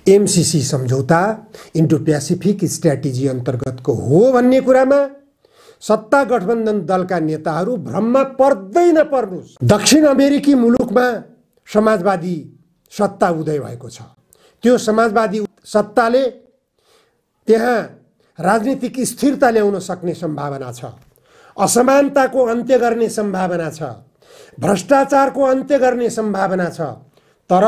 MCC सम्झौता Indo Pacific strategy अन्तर्गतको हो भन्ने कुरामा सत्ता गठबन्धन दलका नेताहरू भ्रममा पर्दै नपर्नुस्। दक्षिण अमेरिकी मुलुकमा समाजवादी सत्ता उदय भएको छ। त्यो समाजवादी सत्ताले त्यहाँ राजनीतिक स्थिरता ल्याउन सक्ने सम्भावना छ, असमानताको अन्त्य गर्ने सम्भावना छ, भ्रष्टाचारको अन्त्य गर्ने सम्भावना छ। तर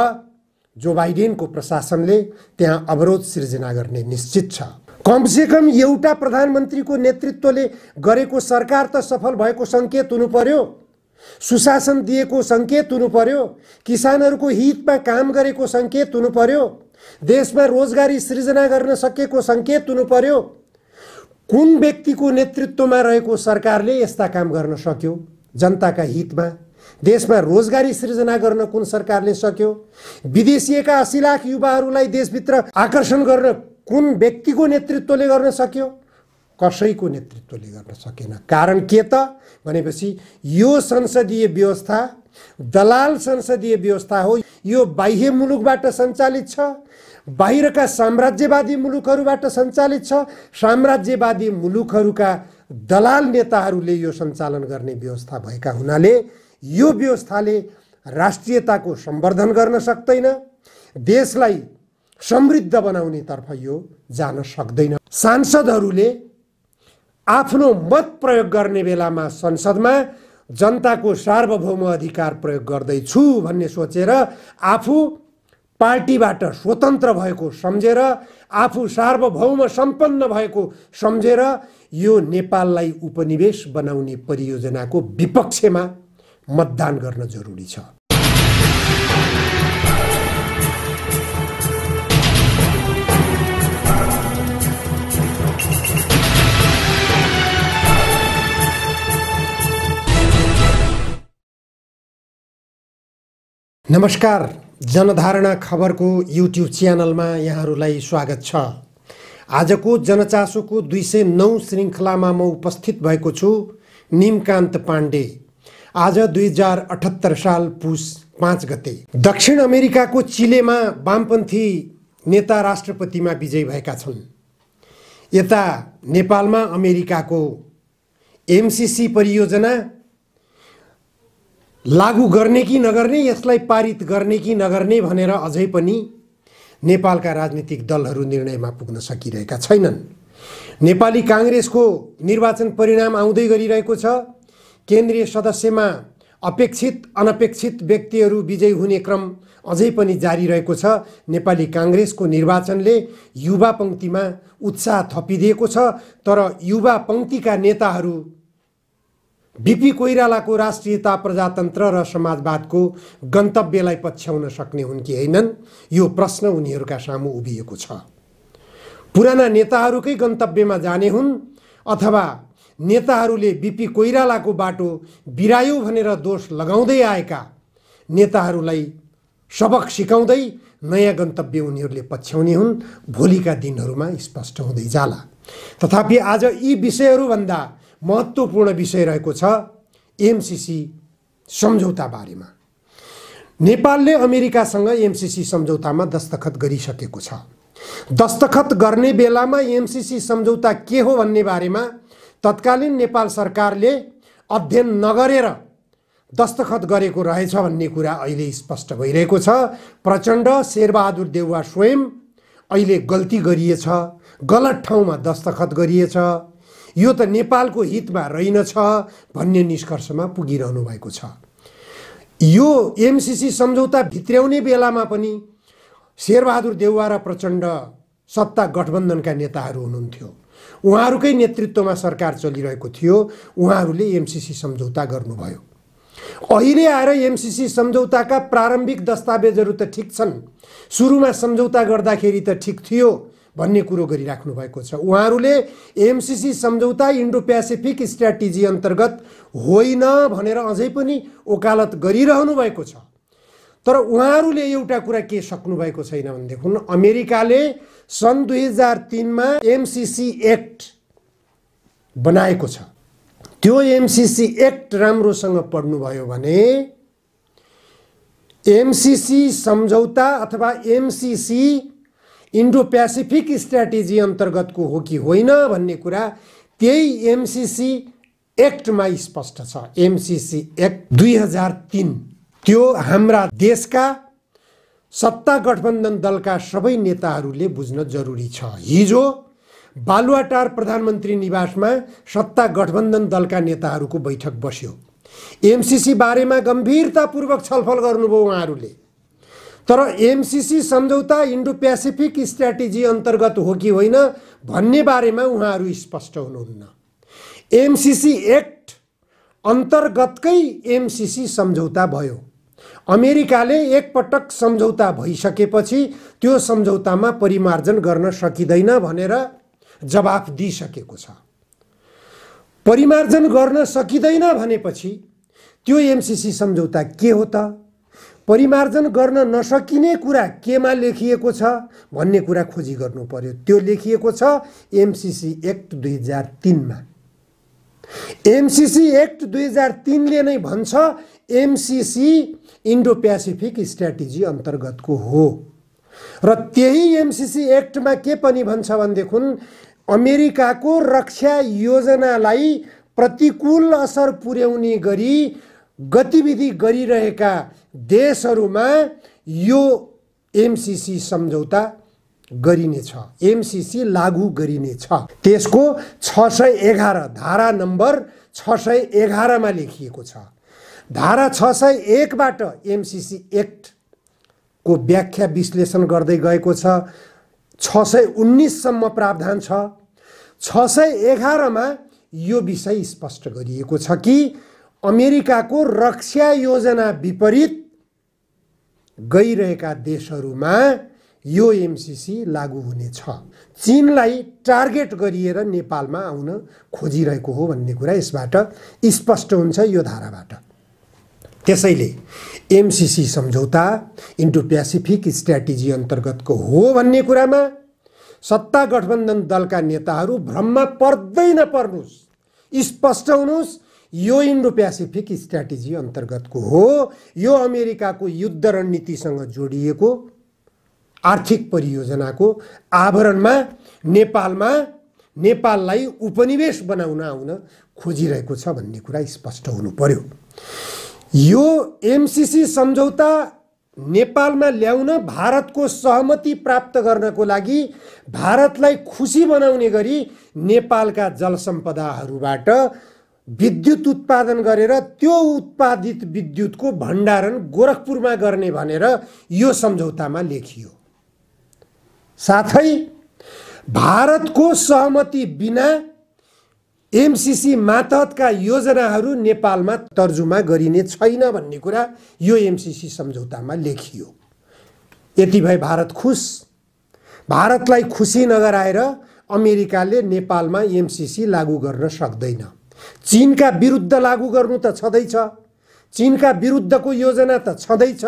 जो बाइडेनको प्रशासनले त्यहाँ अवरोध सिर्जना गर्ने निश्चित छ। कमसेकम एउटा प्रधानमन्त्रीको नेतृत्वले गरेको सरकार त सफल भएको सङ्केत हुनु पर्यो, सुशासन दिएको सङ्केत हुनु पर्यो, किसानहरूको हितमा काम गरेको सङ्केत हुनु पर्यो, देशमा रोजगारी सृजना गर्न सकेको सङ्केत हुनु पर्यो। कुन व्यक्तिको नेतृत्वमा रहेको सरकारले यस्ता काम गर्न सक्यो? जनताका हितमा देशमा रोजगारी सृजना गर्न कुन सरकारले सक्यो? विदेशिएका 80 लाख युवाहरूलाई देशभित्र आकर्षण गर्न कुन व्यक्तिको नेतृत्वले गर्न सक्यो? कसैको नेतृत्वले गर्न सकेन। कारण के त भनेपछि यो संसदीय व्यवस्था दलाल संसदीय व्यवस्था हो। यो बाह्य मुलुकबाट सञ्चालित छ, बाहिरका साम्राज्यवादी मुलुकहरूबाट सञ्चालित छ। साम्राज्यवादी मुलुकहरूका दलाल नेताहरूले यो सञ्चालन गर्ने व्यवस्था भएका हुनाले यो व्यवस्थाले राष्ट्रियताको सम्वर्धन गर्न सक्दैन, देशलाई समृद्ध बनाउने तर्फ यो जान सक्दैन। सांसदहरूले आफ्नो मत प्रयोग गर्ने बेलामा संसदमा जनताको सार्वभौम अधिकार प्रयोग गर्दैछु भन्ने सोचेर आफू पार्टीबाट स्वतन्त्र भएको सम्झेर, आफू सार्वभौम सम्पन्न भएको सम्झेर यो नेपाललाई उपनिवेश बनाउने परियोजनाको विपक्षमा मतदान गर्न जरुरी छ। नमस्कार, जनधारणा खबरको युट्युब च्यानलमा यहाँहरूलाई स्वागत छ। आजको जनचासोको 209 श्रृङ्खलामा म उपस्थित भएको छु निमकान्त पाण्डे। आज 2078 साल पुस 5 गते दक्षिण अमेरिकाको चिलेमा वामपन्थी नेता राष्ट्रपतिमा विजयी भएका छन्। यता नेपालमा अमेरिकाको एमसीसी परियोजना लागू गर्ने कि नगर्ने, यसलाई पारित गर्ने कि नगर्ने भनेर अझै पनि नेपालका राजनीतिक दलहरू निर्णयमा पुग्न सकिरहेका छैनन्। नेपाली काङ्ग्रेसको निर्वाचन परिणाम आउँदै गरिरहेको छ। केन्द्रीय सदस्यमा अपेक्षित अनपेक्षित व्यक्तिहरू विजयी हुने क्रम अझै पनि जारी रहेको छ। नेपाली काङ्ग्रेसको निर्वाचनले युवा पङ्क्तिमा उत्साह थपिदिएको छ। तर युवा पङ्क्तिका नेताहरू बीपी कोइरालाको राष्ट्रियता, प्रजातन्त्र र समाजवादको गन्तव्यलाई पछ्याउन सक्ने हुन् कि होइनन्, यो प्रश्न उनीहरूका सामु उभिएको छ। पुराना नेताहरूकै गन्तव्यमा जाने हुन् अथवा नेताहरूले बीपी कोइरालाको बाटो बिरायो भनेर दोष लगाउँदै आएका नेताहरूलाई सबक सिकाउँदै नयाँ गन्तव्य उनीहरूले पछ्याउने हुन्, भोलिका दिनहरूमा स्पष्ट हुँदै जाला। तथापि आज यी विषयहरूभन्दा महत्त्वपूर्ण विषय रहेको छ एमसीसी सम्झौता बारेमा। नेपालले अमेरिकासँग एमसीसी सम्झौतामा दस्तखत गरिसकेको छ। दस्तखत गर्ने बेलामा एमसीसी सम्झौता के हो भन्ने बारेमा तत्कालीन नेपाल सरकारले अध्ययन नगरेर दस्तखत गरेको रहेछ भन्ने कुरा अहिले स्पष्ट भइरहेको छ। प्रचण्ड, शेरबहादुर देउवा स्वयं अहिले गल्ती गरिएछ, गलत ठाउँमा दस्तखत गरिएछ, यो त नेपालको हितमा रहेनछ भन्ने निष्कर्षमा पुगिरहनु भएको छ। यो एमसीसी सम्झौता भित्र्याउने बेलामा पनि शेरबहादुर देउवा र प्रचण्ड सत्ता गठबन्धनका नेताहरू हुनुहुन्थ्यो। उहाँहरूकै नेतृत्वमा सरकार चलिरहेको थियो। उहाँहरूले एमसीसी सम्झौता गर्नुभयो। अहिले आएर एमसीसी सम्झौताका प्रारम्भिक दस्तावेजहरू त ठिक छन्, सुरुमा सम्झौता गर्दाखेरि त ठिक थियो भन्ने कुरो गरिराख्नु भएको छ। उहाँहरूले एमसीसी सम्झौता इन्डो प्यासिफिक स्ट्र्याटेजी अन्तर्गत होइन भनेर अझै पनि वकालत गरिरहनु भएको छ। तर उहाँहरूले एउटा कुरा के सक्नु भएको छैन भनेदेखि अमेरिकाले सन् 2003 मा एमसीसी एक्ट बनाएको छ। त्यो एमसीसी एक्ट राम्रोसँग पढ्नुभयो भने एमसीसी सम्झौता अथवा एमसीसी इन्डो प्यासिफिक स्ट्र्याटेजी अन्तर्गतको हो कि होइन भन्ने कुरा त्यही एमसीसी एक्टमा स्पष्ट छ। एमसीसी एक्ट 2003 त्यो हाम्रा देशका सत्ता गठबन्धन दलका सबै नेताहरूले बुझ्न जरुरी छ। हिजो बालुवाटार प्रधानमन्त्री निवासमा सत्ता गठबन्धन दलका नेताहरूको बैठक बस्यो। एमसीसी बारेमा गम्भीरतापूर्वक छलफल गर्नुभयो उहाँहरूले। तर एमसीसी सम्झौता इन्डो प्यासिफिक स्ट्र्याटेजी अन्तर्गत हो कि होइन भन्ने बारेमा उहाँहरू स्पष्ट हुनुहुन्न। एमसीसी एक्ट अन्तर्गतकै एमसीसी सम्झौता भयो। अमेरिकाले एकपटक सम्झौता भइसकेपछि त्यो सम्झौतामा परिमार्जन गर्न सकिँदैन भनेर जवाफ दिइसकेको छ। परिमार्जन गर्न सकिँदैन भनेपछि त्यो एमसीसी सम्झौता के हो त? परिमार्जन गर्न नसकिने कुरा केमा लेखिएको छ भन्ने कुरा खोजी गर्नु पर्यो। त्यो लेखिएको छ एमसीसी एक्ट 2003 मा। एमसीसी एक्ट 2003 ले नै भन्छ एमसीसी इन्डो प्यासिफिक स्ट्र्याटेजी अन्तर्गतको हो। र त्यही एमसीसी एक्टमा के पनि भन्छ भनेदेखि अमेरिकाको रक्षा योजनालाई प्रतिकूल असर पुर्याउने गरी गतिविधि गरिरहेका देशहरूमा यो एमसीसी सम्झौता गरिनेछ, एमसीसी लागू गरिनेछ। त्यसको 611 धारा नम्बर 611 मा लेखिएको छ। धारा 601 बाट एमसीसी एक्ट को व्याख्या विश्लेषण गर्दै गएको छ। 619 सम्म प्रावधान छ। 611 मा यो विषय स्पष्ट गरिएको छ कि अमेरिकाको रक्षा योजना विपरीत गइरहेका देशहरूमा यो एमसीसी लागू हुनेछ। चीनलाई टार्गेट गरिएर नेपालमा आउन खोजिरहेको हो भन्ने कुरा यसबाट स्पष्ट हुन्छ यो धाराबाट। त्यसैले एमसीसी सम्झौता इन्डो प्यासिफिक स्ट्र्याटेजी अन्तर्गतको हो भन्ने कुरामा सत्ता गठबन्धन दलका नेताहरू भ्रममा पर्दै नपर्नुस्, स्पष्ट हुनुस्। यो इन्डो प्यासिफिक स्ट्र्याटेजी अन्तर्गतको हो। यो अमेरिकाको युद्ध रणनीतिसँग जोडिएको आर्थिक परियोजनाको आवरणमा नेपाललाई उपनिवेश बनाउन आउन खोजिरहेको छ भन्ने कुरा स्पष्ट हुनु पर्यो। यो एमसीसी सम्झौता नेपालमा ल्याउन भारतको सहमति प्राप्त गर्नको लागि भारतलाई खुसी बनाउने गरी नेपालका जलसम्पदाहरूबाट विद्युत उत्पादन गरेर त्यो उत्पादित विद्युतको भण्डारण गोरखपुरमा गर्ने भनेर यो सम्झौतामा लेखियो। साथै भारतको सहमति बिना एमसीसी मातहतका योजनाहरू नेपालमा तर्जुमा गरिने छैन भन्ने कुरा यो एमसीसी सम्झौतामा लेखियो। यति भए भारत खुश। भारतलाई खुसी नगराएर अमेरिकाले नेपालमा एमसीसी लागू गर्न सक्दैन। चीनका विरुद्ध लागू गर्नु त छँदैछ, चीनका विरुद्धको योजना त छँदैछ,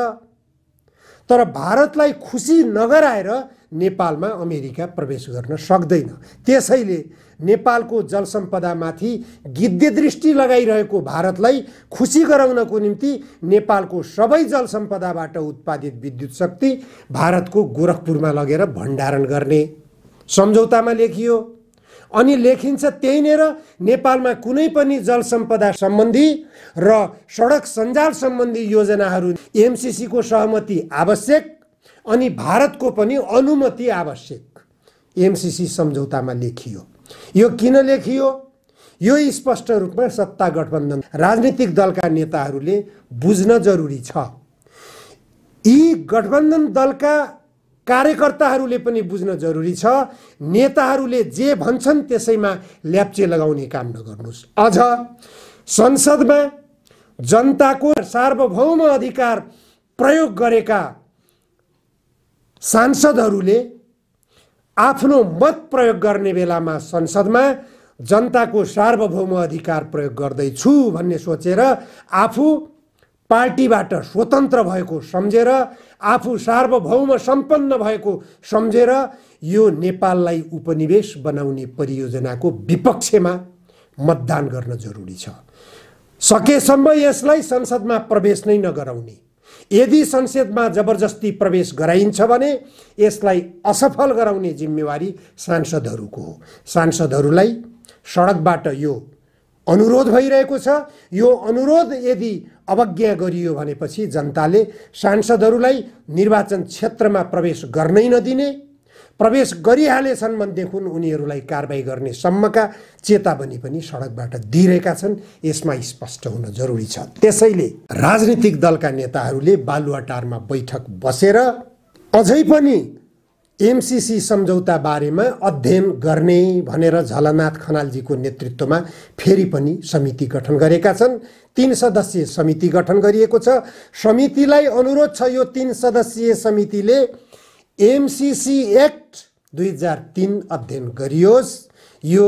तर भारतलाई खुसी नगराएर नेपालमा अमेरिका प्रवेश गर्न सक्दैन। त्यसैले नेपालको जलसम्पदामाथि गिद्धे दृष्टि लगाइरहेको भारतलाई खुसी गराउनको निम्ति नेपालको सबै जलसम्पदाबाट उत्पादित विद्युत शक्ति भारतको गोरखपुरमा लगेर भण्डारण गर्ने सम्झौतामा लेखियो। अनि लेखिन्छ त्यहीँनेर नेपालमा कुनै पनि जलसम्पदा सम्बन्धी र सडक सञ्जाल सम्बन्धी योजनाहरू एमसीसी को सहमति आवश्यक अनि भारतको पनि अनुमति आवश्यक एमसीसी सम्झौतामा लेखियो। यो किन लेखियो? यो स्पष्ट रूपमा सत्ता गठबन्धन राजनीतिक दलका नेताहरूले बुझ्न जरुरी छ। यी गठबन्धन दलका कार्यकर्ताहरूले पनि बुझ्न जरुरी छ। नेताहरूले जे भन्छन् त्यसैमा ल्याप्चे लगाउने काम नगर्नुस्। अझ संसदमा जनताको सार्वभौम अधिकार प्रयोग गरेका सांसदहरूले आफ्नो मत प्रयोग गर्ने बेलामा संसदमा जनताको सार्वभौम अधिकार प्रयोग गर्दैछु भन्ने सोचेर आफू पार्टीबाट स्वतन्त्र भएको सम्झेर आफू सार्वभौम सम्पन्न भएको सम्झेर यो नेपाललाई उपनिवेश बनाउने परियोजनाको विपक्षमा मतदान गर्न जरुरी छ। सकेसम्म यसलाई संसदमा प्रवेश नै नगराउने, यदि संसदमा जबरजस्ती प्रवेश गराइन्छ भने यसलाई असफल गराउने जिम्मेवारी सांसदहरूको हो। सांसदहरूलाई सडकबाट यो अनुरोध भइरहेको छ। यो अनुरोध यदि अवज्ञा गरियो भनेपछि जनताले सांसदहरूलाई निर्वाचन क्षेत्रमा प्रवेश गर्नै नदिने, प्रवेश गरिहालेछन् भनेदेखि उनीहरूलाई कारबाही गर्ने सम्मका चेतावनी पनि सडकबाट दिइरहेका छन्। यसमा स्पष्ट हुन जरुरी छ। त्यसैले राजनीतिक दलका नेताहरूले बालुवाटारमा बैठक बसेर अझै पनि एमसीसी सम्झौता बारेमा अध्ययन गर्ने भनेर झलनाथ खनालजीको नेतृत्वमा फेरि पनि समिति गठन गरेका छन्। 3 सदस्यीय समिति गठन गरिएको छ। समितिलाई अनुरोध छ यो 3 सदस्यीय समितिले एमसीसी एक्ट 2003 अध्ययन गरियोस्। यो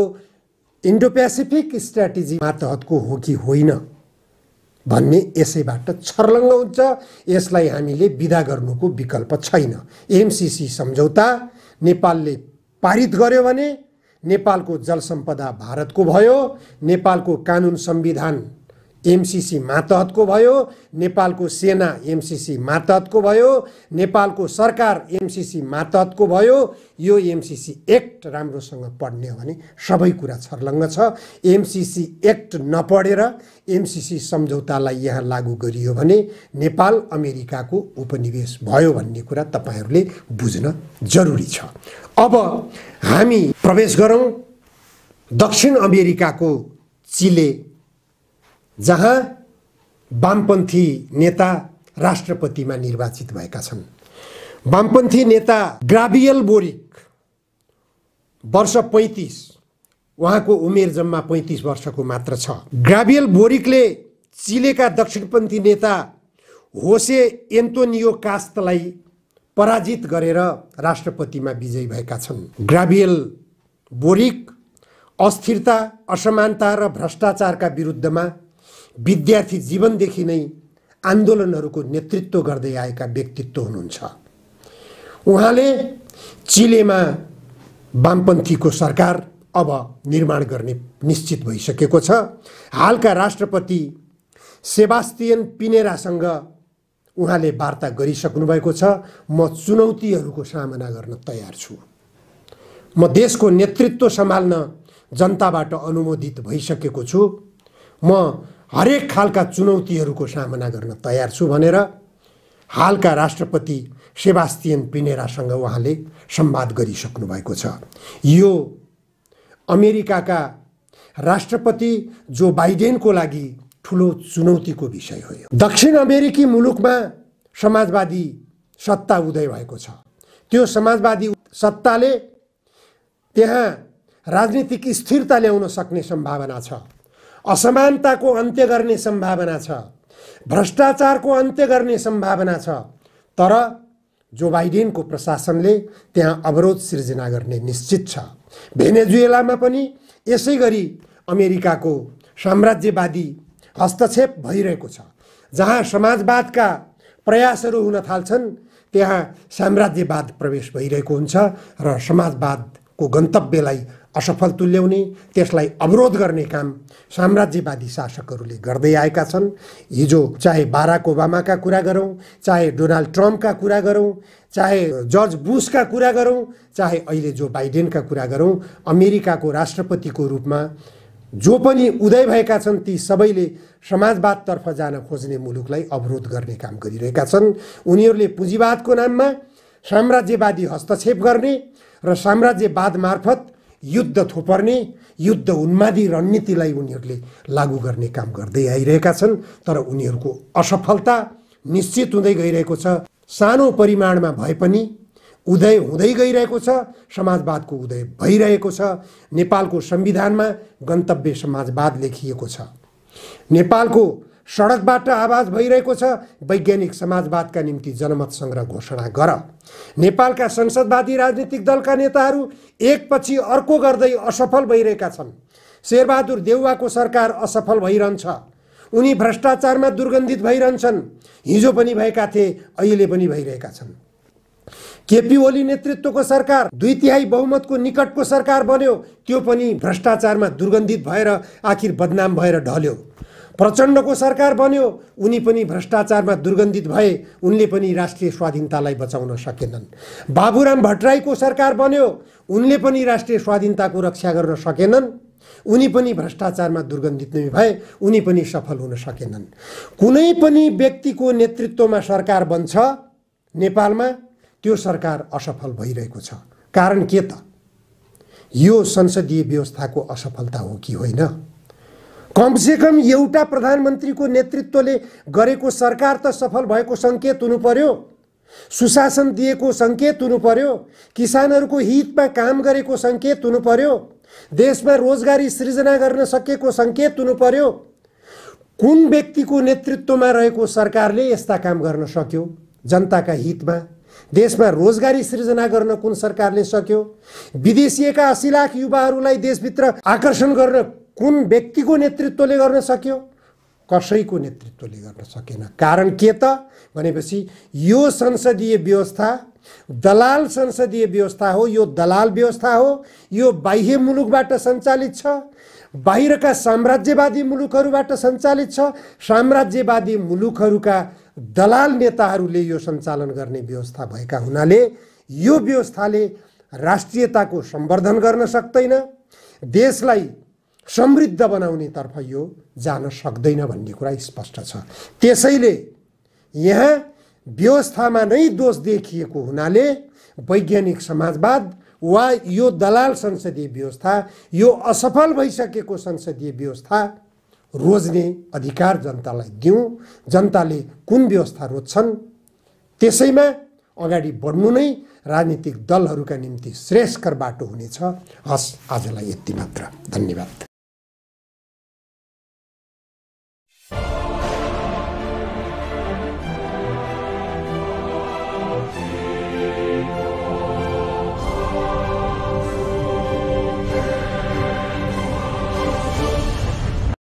इन्डो पेसिफिक स्ट्र्याटेजी मातहतको हो कि होइन भन्ने यसैबाट छर्लङ्ग हुन्छ। यसलाई हामीले विदा गर्नुको विकल्प छैन। एमसीसी सम्झौता नेपालले पारित गर्यो भने नेपालको जलसम्पदा भारतको भयो, नेपालको कानुन संविधान एमसीसी मातहतको भयो, नेपालको सेना एमसीसी मातहतको भयो, नेपालको सरकार एमसीसी मातहतको भयो। यो एमसीसी एक्ट राम्रोसँग पढ्ने हो भने सबै कुरा छर्लङ्ग छ। एमसीसी एक्ट नपढेर एमसीसी सम्झौतालाई यहाँ लागू गरियो भने नेपाल अमेरिकाको उपनिवेश भयो भन्ने कुरा तपाईहरूले बुझ्न जरुरी छ। अब हामी प्रवेश गरौँ दक्षिण अमेरिकाको चिले, जहाँ वामपन्थी नेता राष्ट्रपतिमा निर्वाचित भएका छन्। वामपन्थी नेता ग्राबियल बोरिक वर्ष 35, उहाँको उमेर जम्मा 35 वर्षको मात्र छ। ग्राबियल बोरिकले चिलेका दक्षिणपन्थी नेता होसे एन्टोनियो कास्टलाई पराजित गरेर राष्ट्रपतिमा विजयी भएका छन्। ग्राबियल बोरिक अस्थिरता, असमानता र भ्रष्टाचारका विरुद्धमा विद्यार्थी जीवनदेखि नै आन्दोलनहरूको नेतृत्व गर्दै आएका व्यक्तित्व हुनुहुन्छ। उहाँले चिलेमा वामपन्थीको सरकार अब निर्माण गर्ने निश्चित भइसकेको छ। हालका राष्ट्रपति सेबास्टियन पिनेरासँग उहाँले वार्ता गरिसक्नु भएको छ। म चुनौतीहरूको सामना गर्न तयार छु, म देशको नेतृत्व सम्हाल्न जनताबाट अनुमोदित भइसकेको छु, म हरेक खालका चुनौतीहरूको सामना गर्न तयार छु भनेर हालका राष्ट्रपति सेबास्टियन पिनेरासँग उहाँले संवाद गरिसक्नु भएको छ। यो अमेरिकाका राष्ट्रपति जो बाइडेनको लागि ठुलो चुनौतीको विषय हो। दक्षिण अमेरिकी मुलुकमा समाजवादी सत्ता उदय भएको छ। त्यो समाजवादी सत्ताले त्यहाँ राजनीतिक स्थिरता ल्याउन सक्ने सम्भावना छ, असमानताको अन्त्य गर्ने सम्भावना छ, भ्रष्टाचारको अन्त्य गर्ने सम्भावना छ। तर जो बाइडेनको प्रशासनले त्यहाँ अवरोध सिर्जना गर्ने निश्चित छ। भेनेजुएलामा पनि यसै गरी अमेरिकाको साम्राज्यवादी हस्तक्षेप भइरहेको छ। जहाँ समाजवादका प्रयासहरू हुन थाल्छन् त्यहाँ साम्राज्यवाद प्रवेश भइरहेको हुन्छ र समाजवादको गन्तव्यलाई असफल तुल्याउने, त्यसलाई अवरोध गर्ने काम साम्राज्यवादी शासकहरूले गर्दै आएका छन्। हिजो चाहे बाराक ओबामाका कुरा गरौँ, चाहे डोनाल्ड ट्रम्पका कुरा गरौँ, चाहे जर्ज बुशका कुरा गरौँ, चाहे अहिले जो बाइडेनका कुरा गरौँ, अमेरिकाको राष्ट्रपतिको रूपमा जो पनि उदय भएका छन् ती सबैले समाजवादतर्फ जान खोज्ने मुलुकलाई अवरोध गर्ने काम गरिरहेका छन्। उनीहरूले पुँजीवादको नाममा साम्राज्यवादी हस्तक्षेप गर्ने र साम्राज्यवाद मार्फत युद्ध थोपर्ने, युद्ध उन्मादी रणनीतिलाई उनीहरूले लागू गर्ने काम गर्दै आइरहेका छन्। तर उनीहरूको असफलता निश्चित हुँदै गइरहेको छ। सानो परिमाणमा भए पनि उदय हुँदै गइरहेको छ, समाजवादको उदय भइरहेको छ। नेपालको संविधानमा गन्तव्य समाजवाद लेखिएको छ। नेपालको सडकबाट आवाज भइरहेको छ, वैज्ञानिक समाजवादका निम्ति जनमत सङ्ग्रह घोषणा गर। नेपालका संसदवादी राजनीतिक दलका नेताहरू एकपछि अर्को गर्दै असफल भइरहेका छन्। शेरबहादुर देउवाको सरकार असफल भइरहन्छ, उनी भ्रष्टाचारमा दुर्गन्धित भइरहन्छन्। हिजो पनि भएका थिए, अहिले पनि भइरहेका छन्। केपी ओली नेतृत्वको सरकार 2/3 बहुमतको निकटको सरकार बन्यो, त्यो पनि भ्रष्टाचारमा दुर्गन्धित भएर आखिर बदनाम भएर ढल्यो। प्रचण्डको सरकार बन्यो, उनी पनि भ्रष्टाचारमा दुर्गन्धित भए, उनले पनि राष्ट्रिय स्वाधीनतालाई बचाउन सकेनन्। बाबुराम भट्टराईको सरकार बन्यो, उनले पनि राष्ट्रिय स्वाधीनताको रक्षा गर्न सकेनन्, उनी पनि भ्रष्टाचारमा दुर्गन्धित नै भए, उनी पनि सफल हुन सकेनन्। कुनै पनि व्यक्तिको नेतृत्वमा सरकार बन्छ नेपालमा, त्यो सरकार असफल भइरहेको छ। कारण के त? यो संसदीय व्यवस्थाको असफलता हो कि होइन? कमसेकम एउटा प्रधानमन्त्रीको नेतृत्वले गरेको सरकार त सफल भएको सङ्केत हुनु पर्यो, सुशासन दिएको सङ्केत हुनु पर्यो, किसानहरूको हितमा काम गरेको सङ्केत हुनु पर्यो, देशमा रोजगारी सृजना गर्न सकेको सङ्केत हुनु पर्यो। कुन व्यक्तिको नेतृत्वमा रहेको सरकारले यस्ता काम गर्न सक्यो? जनताका हितमा देशमा रोजगारी सृजना गर्न कुन सरकारले सक्यो? विदेशिएका 80 लाख युवाहरूलाई देशभित्र आकर्षण गर्न कुन व्यक्तिको नेतृत्वले गर्न सक्यो? कसैको नेतृत्वले गर्न सकेन। कारण के त भनेपछि यो संसदीय व्यवस्था दलाल संसदीय व्यवस्था हो। यो दलाल व्यवस्था हो। यो बाह्य मुलुकबाट सञ्चालित छ, बाहिरका साम्राज्यवादी मुलुकहरूबाट सञ्चालित छ। साम्राज्यवादी मुलुकहरूका दलाल नेताहरूले यो सञ्चालन गर्ने व्यवस्था भएका हुनाले यो व्यवस्थाले राष्ट्रियताको सम्वर्धन गर्न सक्दैन, देशलाई समृद्ध बनाउनेतर्फ यो जान सक्दैन भन्ने कुरा स्पष्ट छ। त्यसैले यहाँ व्यवस्थामा नै दोष देखिएको हुनाले वैज्ञानिक समाजवाद वा यो दलाल संसदीय व्यवस्था, यो असफल भइसकेको संसदीय व्यवस्था रोज्ने अधिकार जनतालाई दिउँ। जनताले कुन व्यवस्था रोज्छन् त्यसैमा अगाडि बढ्नु नै राजनीतिक दलहरूका निम्ति श्रेयस्कर बाटो हुनेछ। हस्, आजलाई यति मात्र। धन्यवाद।